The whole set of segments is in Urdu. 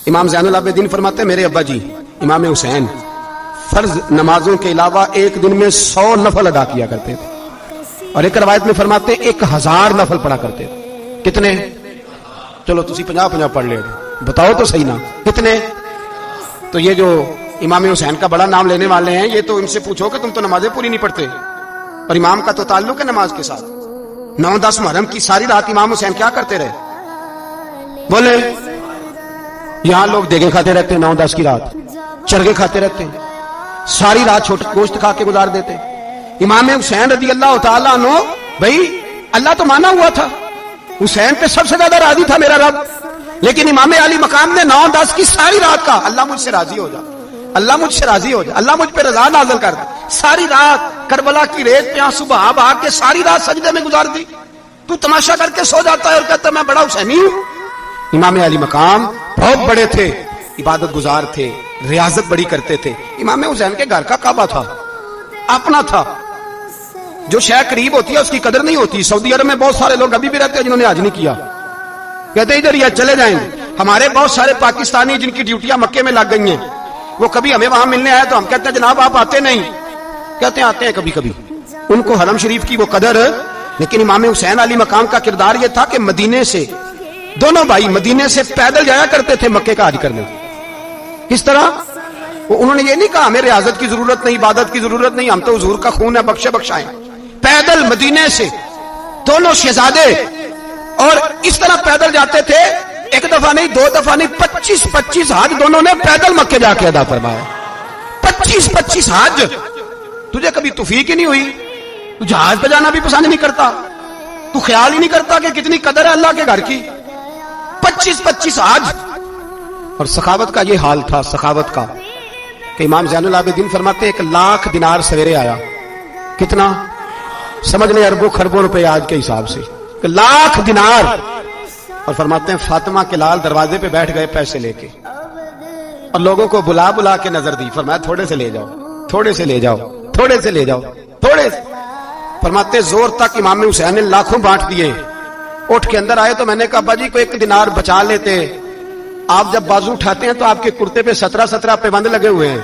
امام زین العابدین فرماتے ہیں میرے ابا جی امام حسین فرض نمازوں کے علاوہ ایک دن میں 100 نفل ادا کیا کرتے تھے، اور ایک روایت میں فرماتے ہیں 1000 نفل پڑھا کرتے تھے۔ کتنے؟ چلو تسی 50 پڑھ لے، بتاؤ تو صحیح نا کتنے؟ تو یہ جو امام حسین کا بڑا نام لینے والے ہیں، یہ تو ان سے پوچھو کہ تم تو نمازیں پوری نہیں پڑھتے، اور امام کا تو تعلق ہے نماز کے ساتھ۔ 9-10 محرم کی ساری رات امام حسین کیا کرتے رہے؟ بولے یہاں لوگ دیگیں کھاتے رہتے ہیں، 9-10 کی رات چرگے کھاتے رہتے ہیں، ساری رات چھوٹا گوشت کھا کے گزار دیتے ہیں۔ امام حسین رضی اللہ تعالیٰ عنہ، بھائی اللہ تو مانا ہوا تھا، حسین پہ سب سے زیادہ راضی تھا میرا رب، لیکن امام علی مقام نے 9-10 کی ساری رات کا اللہ مجھ سے راضی ہو جا، اللہ مجھ سے راضی ہو جا، اللہ مجھ پہ رضا نازل کر دے۔ ساری رات کربلا کی ریت پہ آنسو بہا بہا کے ساری رات سجدے میں گزار دی۔ تو تماشا کر کے سو جاتا ہے اور کہتا ہے میں بڑا حسینی ہوں۔ امام علی مقام بہت بڑے تھے، عبادت گزار تھے، ریاضت بڑی کرتے تھے۔ امام حسین کے گھر کا کعبہ تھا، اپنا تھا، جو شے قریب ہوتی ہے اس کی قدر نہیں ہوتی۔ سعودی عرب میں بہت سارے لوگ ابھی بھی رہتے ہیں جنہوں نے حج نہیں کیا، کہتے ہیں ادھر یہ چلے جائیں گے۔ ہمارے بہت سارے پاکستانی جن کی ڈیوٹیاں مکے میں لگ گئی ہیں، وہ کبھی ہمیں وہاں ملنے آئے تو ہم کہتے ہیں جناب آپ آتے نہیں، کہتے ہیں آتے ہیں کبھی کبھی، ان کو حرم شریف کی وہ قدر۔ لیکن امام حسین علی مقام کا کردار یہ تھا کہ مدینے سے دونوں بھائی مدینے سے پیدل جایا کرتے تھے مکے کا حج کرنے۔ کس طرح؟ انہوں نے یہ نہیں کہا ہمیں ریاضت کی ضرورت نہیں، عبادت کی ضرورت نہیں، ہم تو حضور کا خون ہے بخشے بخشائیں۔ پیدل مدینے سے دونوں شہزادے، اور اس طرح پیدل جاتے تھے، ایک دفعہ نہیں، 2 دفعہ نہیں، 25 حج دونوں نے پیدل مکے جا کے ادا فرمایا۔ 25 حج۔ تجھے کبھی توفیق ہی نہیں ہوئی؟ تو جہاز پہ جانا بھی پسند نہیں کرتا، تو خیال ہی نہیں کرتا کہ کتنی قدر ہے اللہ کے گھر کی۔ 25 حج۔ اور سخاوت کا یہ حال تھا، سخاوت کا، کہ امام زین العابدین فرماتے ہیں 1,00,000 دینار سویرے آیا۔ کتنا؟ سمجھ لیں اربوں خربوں روپے آج کے حساب سے، 1,00,000 دینار۔ اور فرماتے ہیں فاطمہ کے لال دروازے پہ بیٹھ گئے پیسے لے کے، اور لوگوں کو بلا بلا کے نظر دی، فرمایا تھوڑے سے لے جاؤ، تھوڑے سے لے جاؤ، تھوڑے سے لے جاؤ، تھوڑے سے۔ فرماتے زور تک امام حسین نے لاکھوں بانٹ دیے۔ اٹھ کے اندر آئے تو میں نے کہا ابا جی کو 1 دینار بچا لیتے، آپ جب بازو اٹھاتے ہیں تو آپ کے کرتے پہ 17 پیبند لگے ہوئے ہیں،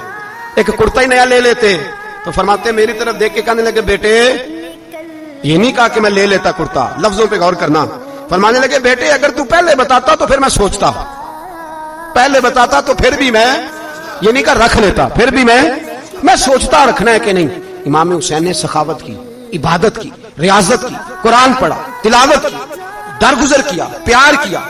ایک کرتا ہی نیا لے لیتے۔ تو فرماتے میری طرف دیکھ کے کہنے لگے بیٹے، یہ نہیں کہا کہ میں لے لیتا کرتا، لفظوں پہ غور کرنا، فرمانے لگے بیٹے اگر تو پہلے بتاتا تو پھر میں سوچتا، پہلے بتاتا تو پھر بھی میں یہ نہیں کہا رکھ لیتا، پھر بھی میں سوچتا رکھنا ہے کہ نہیں۔ امام حسین نے سخاوت کی، عبادت کی، ریاضت کی، قرآن پڑھا، تلاوت کی، درگزر کیا، پیار کیا،